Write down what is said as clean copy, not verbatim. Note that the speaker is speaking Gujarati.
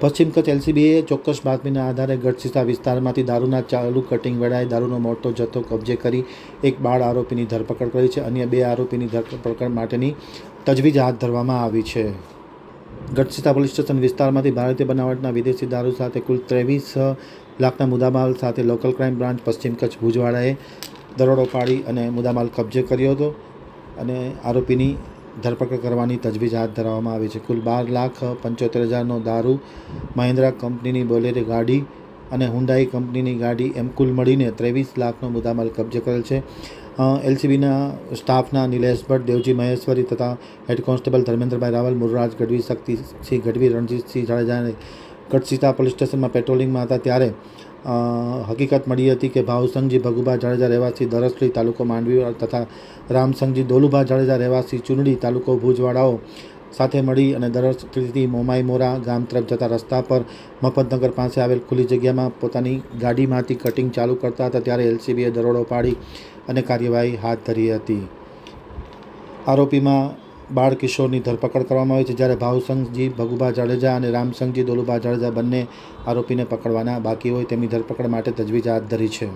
પશ્ચિમ કચ્છ એલસીબીએ ચોક્કસ બાતમીના આધારે ગઢસીસા વિસ્તારમાંથી દારૂના ચાલુ કટિંગ વેળાએ દારૂનો મોટો જથ્થો કબજે કરી એક બાળ આરોપીની ધરપકડ કરી છે. અન્ય 2 આરોપીની ધરપકડ માટેની તજવીજ હાથ ધરવામાં આવી છે. ગઢસીસા પોલીસ સ્ટેશન વિસ્તારમાંથી ભારતીય બનાવટના વિદેશી દારૂ સાથે કુલ 23 લાખના મુદ્દામાલ સાથે લોકલ ક્રાઇમ બ્રાન્ચ પશ્ચિમ કચ્છ ભુજવાડાએ દરોડો પાડી અને મુદ્દામાલ કબજે કર્યો હતો અને આરોપીની ધરપકડ કરવાની તજવીજ હાથ ધરવામાં આવી છે. કુલ 12,75,000નો દારૂ, મહિન્દ્રા કંપનીની બોલેરો ગાડી અને હુન્ડાઈ કંપનીની ગાડી એમ કુલ મળીને 23 લાખનો મુદ્દામાલ કબજે કરેલ છે. એલસીબીના સ્ટાફના નિલેશ ભટ્ટ, દેવજી મહેશ્વરી તથા હેડ કોન્સ્ટેબલ ધર્મેન્દ્રભાઈ રાવલ, મુરરાજ ગઢવી, શક્તિસિંહ ગઢવી, રણજીતસિંહ જાડેજાને ગઢસીસા પોલીસ સ્ટેશનમાં પેટ્રોલિંગમાં હતા ત્યારે હકીકત મળી હતી કે ભાવસંગજી ભગુભા જાડેજા રહેવાસી દરસલી તાલુકો માંડવી તથા રામસંગજી દોલુભા જાડેજા રહેવાસી ચુનડી તાલુકો ભુજવાડાઓ સાથે મળી અને દરસલીથી મોમાઈ મોરા ગામ તરફ જતા રસ્તા પર મફતનગર પાસે આવેલ ખુલ્લી જગ્યામાં પોતાની ગાડીમાંથી કટિંગ ચાલુ કરતા હતા ત્યારે એલસીબીએ દરોડો પાડી અને કાર્યવાહી હાથ ધરી હતી. આરોપીમાં બાળ કિશોરની ધરપકડ કરવામાં આવી છે, જ્યારે ભાવસંગજી ભગુભા જાડેજા અને રામસંગજી દોલુભા જાડેજા બંને આરોપીને પકડવાના બાકી હોય તેમની ધરપકડ માટે તજવીજ હાથ ધરી છે.